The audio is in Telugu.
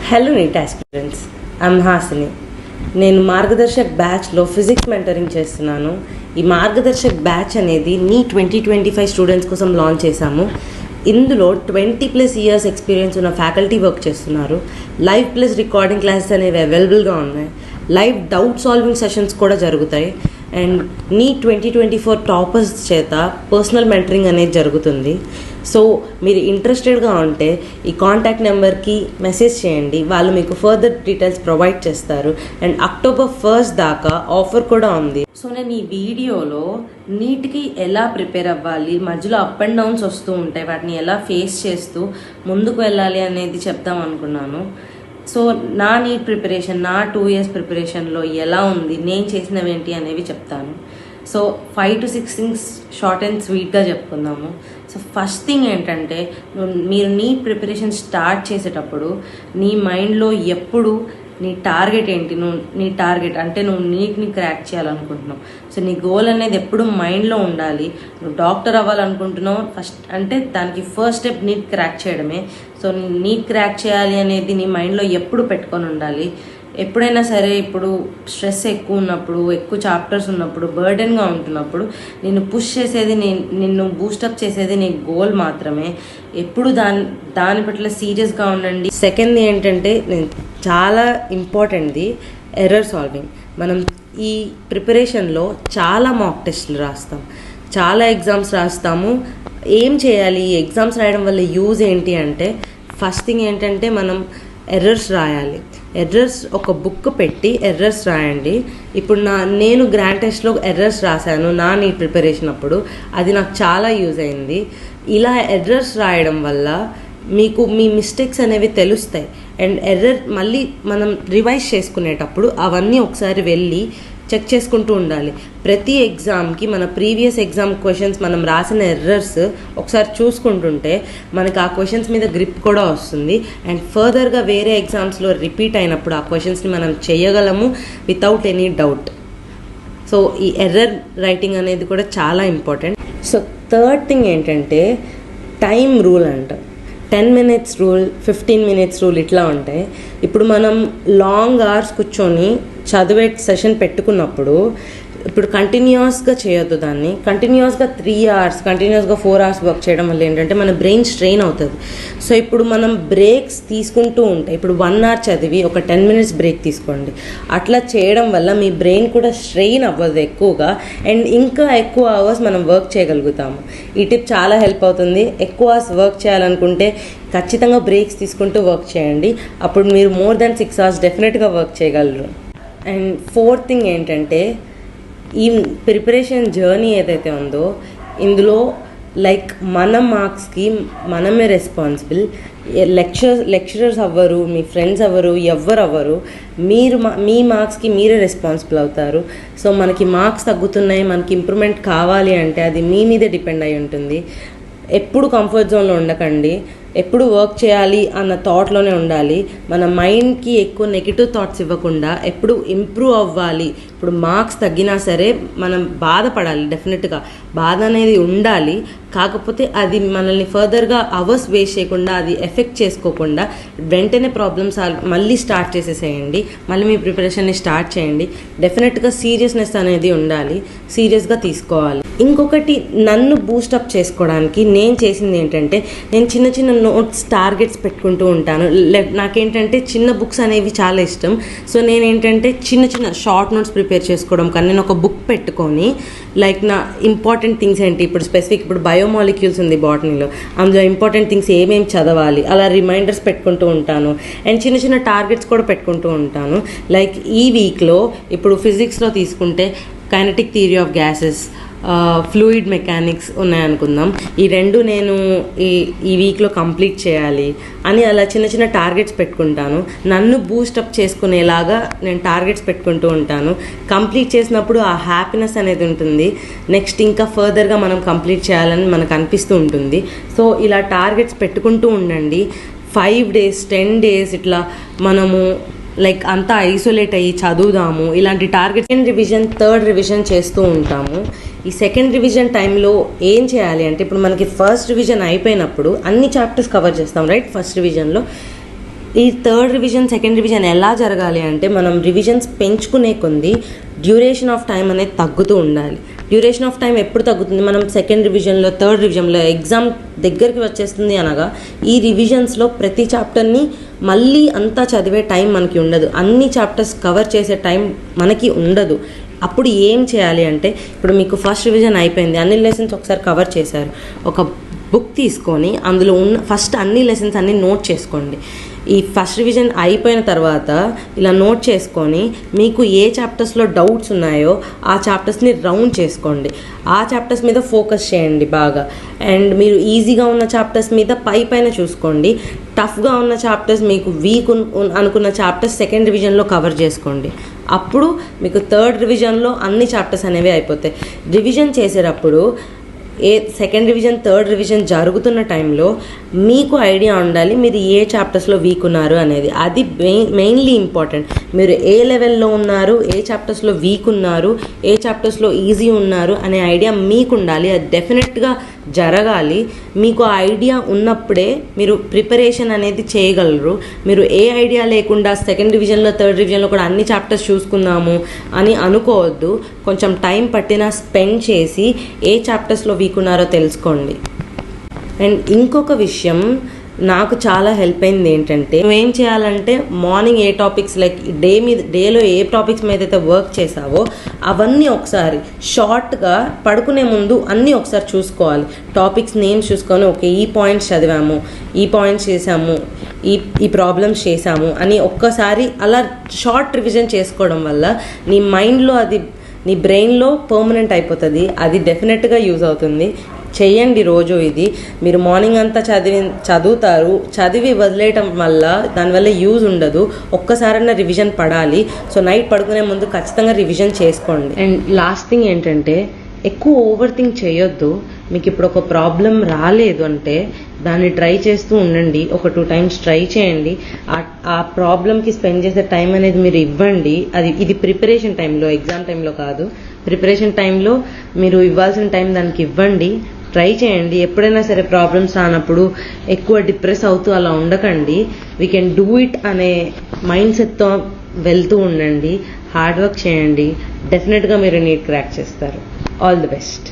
Hello neat aspirants, I'm Hasini. నేను మార్గదర్శక్ బ్యాచ్లో ఫిజిక్స్ మెంటరింగ్ చేస్తున్నాను. ఈ మార్గదర్శక్ బ్యాచ్ అనేది నీ 2025 స్టూడెంట్స్ కోసం లాంచ్ చేశాము. ఇందులో 20+ ఇయర్స్ ఎక్స్పీరియన్స్ ఉన్న ఫ్యాకల్టీ వర్క్ చేస్తున్నారు. లైవ్ ప్లస్ రికార్డింగ్ క్లాసెస్ అనేవి అవైలబుల్గా ఉన్నాయి. లైవ్ డౌట్ సాల్వింగ్ సెషన్స్ కూడా జరుగుతాయి. అండ్ నీ 2024 టాపర్స్ చేత పర్సనల్ మెంటరింగ్ అనేది జరుగుతుంది. సో మీరు ఇంట్రెస్టెడ్గా ఉంటే ఈ కాంటాక్ట్ నెంబర్కి మెసేజ్ చేయండి, వాళ్ళు మీకు ఫర్దర్ డీటెయిల్స్ ప్రొవైడ్ చేస్తారు. అండ్ October 1st దాకా ఆఫర్ కూడా ఉంది. సో నేను ఈ వీడియోలో నీట్కి ఎలా ప్రిపేర్ అవ్వాలి, మధ్యలో అప్ అండ్ డౌన్స్ వస్తూ ఉంటాయి, వాటిని ఎలా ఫేస్ చేస్తూ ముందుకు వెళ్ళాలి అనేది చెప్దాం అనుకున్నాను. సో నా నీట్ ప్రిపరేషన్, నా 2 years ప్రిపరేషన్లో ఎలా ఉంది, నేను చేసినవి ఏంటి అనేవి చెప్తాను. So 5 to 6 things short and స్వీట్గా చెప్పుకుందాము. సో ఫస్ట్ థింగ్ ఏంటంటే, మీరు నీట్ ప్రిపరేషన్ స్టార్ట్ చేసేటప్పుడు నీ మైండ్లో ఎప్పుడు నీ టార్గెట్ ఏంటి, నీ టార్గెట్ అంటే నువ్వు నీట్ని క్రాక్ చేయాలనుకుంటున్నావు. సో నీ గోల్ అనేది ఎప్పుడు మైండ్లో ఉండాలి. నువ్వు డాక్టర్ అవ్వాలనుకుంటున్నావు ఫస్ట్ అంటే దానికి ఫస్ట్ స్టెప్ నీట్ క్రాక్ చేయడమే. సో నీట్ క్రాక్ చేయాలి అనేది నీ మైండ్లో ఎప్పుడు పెట్టుకొని ఉండాలి. ఎప్పుడైనా సరే, ఇప్పుడు స్ట్రెస్ ఎక్కువ ఉన్నప్పుడు, ఎక్కువ చాప్టర్స్ ఉన్నప్పుడు, బర్డెన్గా ఉంటున్నప్పుడు నిన్ను పుష్ చేసేది, నిన్ను బూస్టప్ చేసేది నీ గోల్ మాత్రమే. ఎప్పుడు దాని పట్ల సీరియస్గా ఉండండి. సెకండ్ ఏంటంటే, చాలా ఇంపార్టెంట్ది ఎర్రర్ సాల్వింగ్. మనం ఈ ప్రిపరేషన్లో చాలా మాక్ టెస్ట్లు రాస్తాం, చాలా ఎగ్జామ్స్ రాస్తాము. ఏం చేయాలి, ఈ ఎగ్జామ్స్ రాయడం వల్ల యూజ్ ఏంటి అంటే, ఫస్ట్ థింగ్ ఏంటంటే మనం ఎర్రర్స్ రాయాలి. ఎర్రర్స్ ఒక బుక్ పెట్టి ఎర్రర్స్ రాయండి. ఇప్పుడు నేను గ్రాండ్ టెస్ట్లో ఎర్రర్స్ రాశాను నా నీట్ ప్రిపరేషన్ అప్పుడు, అది నాకు చాలా యూజ్ అయింది. ఇలా ఎర్రర్స్ రాయడం వల్ల మీకు మీ మిస్టేక్స్ అనేవి తెలుస్తాయి. అండ్ ఎర్రర్ మళ్ళీ మనం రివైజ్ చేసుకునేటప్పుడు అవన్నీ ఒకసారి వెళ్ళి చెక్ చేసుకుంటూ ఉండాలి. ప్రతి ఎగ్జామ్కి మన ప్రీవియస్ ఎగ్జామ్ క్వశ్చన్స్ మనం రాసిన ఎర్రర్స్ ఒకసారి చూసుకుంటుంటే మనకి ఆ క్వశ్చన్స్ మీద గ్రిప్ కూడా వస్తుంది. అండ్ ఫర్దర్గా వేరే ఎగ్జామ్స్లో రిపీట్ అయినప్పుడు ఆ క్వశ్చన్స్ని మనం చేయగలము వితౌట్ ఎనీ డౌట్. సో ఈ ఎర్రర్ రైటింగ్ అనేది కూడా చాలా ఇంపార్టెంట్. సో థర్డ్ థింగ్ ఏంటంటే, టైం రూల్ అంట. 10 minutes రూల్, 15 minutes రూల్ ఇట్లా ఉంటాయి. ఇప్పుడు మనం లాంగ్ అవర్స్ కూర్చొని చదివే సెషన్ పెట్టుకున్నప్పుడు ఇప్పుడు కంటిన్యూస్గా చేయొద్దు దాన్ని. కంటిన్యూస్గా 3 hours, కంటిన్యూస్గా 4 hours వర్క్ చేయడం వల్ల ఏంటంటే మన బ్రెయిన్ స్ట్రెయిన్ అవుతుంది. సో ఇప్పుడు మనం బ్రేక్స్ తీసుకుంటూ ఉంటాయి. ఇప్పుడు 1 hour చదివి ఒక 10 minutes బ్రేక్ తీసుకోండి. అట్లా చేయడం వల్ల మీ బ్రెయిన్ కూడా స్ట్రెయిన్ అవ్వదు ఎక్కువగా, అండ్ ఇంకా ఎక్కువ అవర్స్ మనం వర్క్ చేయగలుగుతాము. ఈ టిప్ చాలా హెల్ప్ అవుతుంది. ఎక్కువ అవర్స్ వర్క్ చేయాలనుకుంటే ఖచ్చితంగా బ్రేక్స్ తీసుకుంటూ వర్క్ చేయండి. అప్పుడు మీరు more than 6 hours డెఫినెట్గా వర్క్ చేయగలరు. అండ్ ఫోర్త్ థింగ్ ఏంటంటే, ఈ ప్రిపరేషన్ జర్నీ ఏదైతే ఉందో ఇందులో లైక్ మన మార్క్స్కి మనమే రెస్పాన్సిబుల్. లెక్చరర్స్ అవ్వరు, మీ ఫ్రెండ్స్ అవ్వరు, ఎవ్వరు అవ్వరు. మీ మార్క్స్కి మీరే రెస్పాన్సిబుల్ అవుతారు. సో మనకి మార్క్స్ తగ్గుతున్నాయి, మనకి ఇంప్రూవ్మెంట్ కావాలి అంటే అది మీ మీదే డిపెండ్ అయి ఉంటుంది. ఎప్పుడు కంఫర్ట్ జోన్లో ఉండకండి, ఎప్పుడు వర్క్ చేయాలి అన్న థాట్లోనే ఉండాలి. మన మైండ్కి ఎక్కువ నెగిటివ్ థాట్స్ ఇవ్వకుండా ఎప్పుడు ఇంప్రూవ్ అవ్వాలి. ఇప్పుడు మార్క్స్ తగ్గినా సరే మనం బాధపడాలి, డెఫినెట్గా బాధ అనేది ఉండాలి. కాకపోతే అది మనల్ని ఫర్దర్గా అవర్స్ వేస్ట్ చేయకుండా, అది ఎఫెక్ట్ చేసుకోకుండా వెంటనే ప్రాబ్లమ్ సాల్వ్ మళ్ళీ స్టార్ట్ చేసేసేయండి. మళ్ళీ మీ ప్రిపరేషన్ని స్టార్ట్ చేయండి. డెఫినెట్గా సీరియస్నెస్ అనేది ఉండాలి, సీరియస్గా తీసుకోవాలి. ఇంకొకటి, నన్ను బూస్టప్ చేసుకోవడానికి నేను చేసింది ఏంటంటే, నేను చిన్న చిన్న నోట్స్, టార్గెట్స్ పెట్టుకుంటూ ఉంటాను. నాకేంటంటే చిన్న బుక్స్ అనేవి చాలా ఇష్టం. సో నేనేంటంటే చిన్న చిన్న షార్ట్ నోట్స్ ప్రిపేర్ చేసుకోవడం కానీ నేను ఒక బుక్ పెట్టుకొని లైక్ నా ఇంపార్టెంట్ థింగ్స్ ఏంటి, ఇప్పుడు స్పెసిఫిక్ ఇప్పుడు బయోమాలిక్యూల్స్ ఉంది బాటనీలో, అందులో ఇంపార్టెంట్ థింగ్స్ ఏమేమి చదవాలి అలా రిమైండర్స్ పెట్టుకుంటూ ఉంటాను. అండ్ చిన్న చిన్న టార్గెట్స్ కూడా పెట్టుకుంటూ ఉంటాను. లైక్ ఈ వీక్లో ఇప్పుడు ఫిజిక్స్లో తీసుకుంటే kinetic theory of gases, fluid mechanics ఉన్నాయనుకుందాం. ఈ రెండు నేను ఈ వీక్లో కంప్లీట్ చేయాలి అని అలా చిన్న చిన్న టార్గెట్స్ పెట్టుకుంటాను. నన్ను బూస్టప్ చేసుకునేలాగా నేను టార్గెట్స్ పెట్టుకుంటూ ఉంటాను. కంప్లీట్ చేసినప్పుడు ఆ హ్యాపీనెస్ అనేది ఉంటుంది. నెక్స్ట్ ఇంకా ఫర్దర్గా మనం కంప్లీట్ చేయాలని మనకు అనిపిస్తూ ఉంటుంది. సో ఇలా టార్గెట్స్ పెట్టుకుంటూ ఉండండి. 5 days, 10 days ఇట్లా మనము లైక్ అంతా ఐసోలేట్ అయ్యి చదువుదాము. ఇలాంటి టార్గెట్ రివిజన్, థర్డ్ రివిజన్ చేస్తూ ఉంటాము. ఈ సెకండ్ రివిజన్ టైంలో ఏం చేయాలి అంటే, ఇప్పుడు మనకి ఫస్ట్ రివిజన్ అయిపోయినప్పుడు అన్ని చాప్టర్స్ కవర్ చేస్తాం రైట్. ఫస్ట్ రివిజన్లో ఈ థర్డ్ రివిజన్ సెకండ్ రివిజన్ ఎలా జరగాలి అంటే మనం రివిజన్స్ పెంచుకునే కొద్ది డ్యూరేషన్ ఆఫ్ టైం అనేది తగ్గుతూ ఉండాలి. డ్యూరేషన్ ఆఫ్ టైం ఎప్పుడు తగ్గుతుంది? మనం సెకండ్ రివిజన్లో థర్డ్ రివిజన్లో ఎగ్జామ్ దగ్గరికి వచ్చేస్తుంది అనగా ఈ రివిజన్స్లో ప్రతి చాప్టర్ని మళ్ళీ అంతా చదివే టైం మనకి ఉండదు, అన్ని చాప్టర్స్ కవర్ చేసే టైం మనకి ఉండదు. అప్పుడు ఏం చేయాలి అంటే ఇప్పుడు మీకు ఫస్ట్ రివిజన్ అయిపోయింది, అన్ని లెసన్స్ ఒకసారి కవర్ చేశారు, ఒక బుక్ తీసుకొని అందులో ఉన్న ఫస్ట్ అన్ని లెసన్స్ అన్నీ నోట్ చేసుకోండి. ఈ ఫస్ట్ రివిజన్ అయిపోయిన తర్వాత ఇలా నోట్ చేసుకొని మీకు ఏ చాప్టర్స్లో డౌట్స్ ఉన్నాయో ఆ చాప్టర్స్ని రౌండ్ చేసుకోండి. ఆ చాప్టర్స్ మీద ఫోకస్ చేయండి బాగా. అండ్ మీరు ఈజీగా ఉన్న చాప్టర్స్ మీద పైన చూసుకోండి. టఫ్గా ఉన్న చాప్టర్స్, మీకు వీక్ అనుకున్న చాప్టర్స్ సెకండ్ రివిజన్లో కవర్ చేసుకోండి. అప్పుడు మీకు థర్డ్ రివిజన్లో అన్ని చాప్టర్స్ అనేవి అయిపోతాయి. రివిజన్ చేసేటప్పుడు సెకండ్ రివిజన్ థర్డ్ రివిజన్ జరుగుతున్న టైంలో మీకు ఐడియా ఉండాలి మీరు ఏ చాప్టర్స్లో వీక్ ఉన్నారు అనేది. అది మెయిన్లీ ఇంపార్టెంట్. మీరు ఏ లెవెల్లో ఉన్నారు, ఏ చాప్టర్స్లో వీక్ ఉన్నారు, ఏ చాప్టర్స్లో ఈజీ ఉన్నారు అనే ఐడియా మీకు ఉండాలి. అది డెఫినెట్గా జరగాలి. మీకు ఆ ఐడియా ఉన్నప్పుడే మీరు ప్రిపరేషన్ అనేది చేయగలరు. మీరు ఏ ఐడియా లేకుండా సెకండ్ రివిజన్లో థర్డ్ రివిజన్లో కూడా అన్ని చాప్టర్స్ చూసుకుందాము అని అనుకోవద్దు. కొంచెం టైం పట్టినా స్పెండ్ చేసి ఏ చాప్టర్స్లో వీక్ ఉన్నారో తెలుసుకోండి. అండ్ ఇంకొక విషయం నాకు చాలా హెల్ప్ అయింది ఏంటంటే, నువ్వేం చేయాలంటే మార్నింగ్ ఏ టాపిక్స్ లైక్ డేలో ఏ టాపిక్స్ మీద అయితే వర్క్ చేసావో అవన్నీ ఒకసారి షార్ట్గా పడుకునే ముందు అన్నీ ఒకసారి చూసుకోవాలి. టాపిక్స్ నేమ్స్ చూసుకొని ఓకే ఈ పాయింట్స్ చదివాము, ఈ పాయింట్స్ చేసాము, ఈ ప్రాబ్లమ్స్ చేసాము అని ఒక్కసారి అలా షార్ట్ రివిజన్ చేసుకోవడం వల్ల నీ మైండ్లో అది నీ బ్రెయిన్లో పర్మనెంట్ అయిపోతుంది. అది డెఫినెట్గా యూజ్ అవుతుంది. చేయండి రోజు. ఇది మీరు మార్నింగ్ అంతా చదువుతారు, చదివి వదిలేయటం వల్ల దానివల్ల యూజ్ ఉండదు. ఒక్కసారైనా రివిజన్ పడాలి. సో నైట్ పడుకునే ముందు ఖచ్చితంగా రివిజన్ చేసుకోండి. అండ్ లాస్ట్ థింగ్ ఏంటంటే ఎక్కువ ఓవర్ థింక్ చేయొద్దు. మీకు ఇప్పుడు ఒక ప్రాబ్లం రాలేదు అంటే దాన్ని ట్రై చేస్తూ ఉండండి. ఒక 2 times ట్రై చేయండి. ఆ ప్రాబ్లంకి స్పెండ్ చేసే టైం అనేది మీరు ఇవ్వండి. ఇది ప్రిపరేషన్ టైంలో, ఎగ్జామ్ టైంలో కాదు. ప్రిపరేషన్ టైంలో మీరు ఇవ్వాల్సిన టైం దానికి ఇవ్వండి. ట్రై చేయండి. ఎప్పుడైనా సరే ప్రాబ్లమ్స్ రానప్పుడు ఎక్కువ డిప్రెస్ అవుతూ అలా ఉండకండి. వీ కెన్ డూ ఇట్ అనే మైండ్ సెట్తో వెళ్తూ ఉండండి. హార్డ్ వర్క్ చేయండి. డెఫినెట్గా మీరు నీట్ క్రాక్ చేస్తారు. All the best.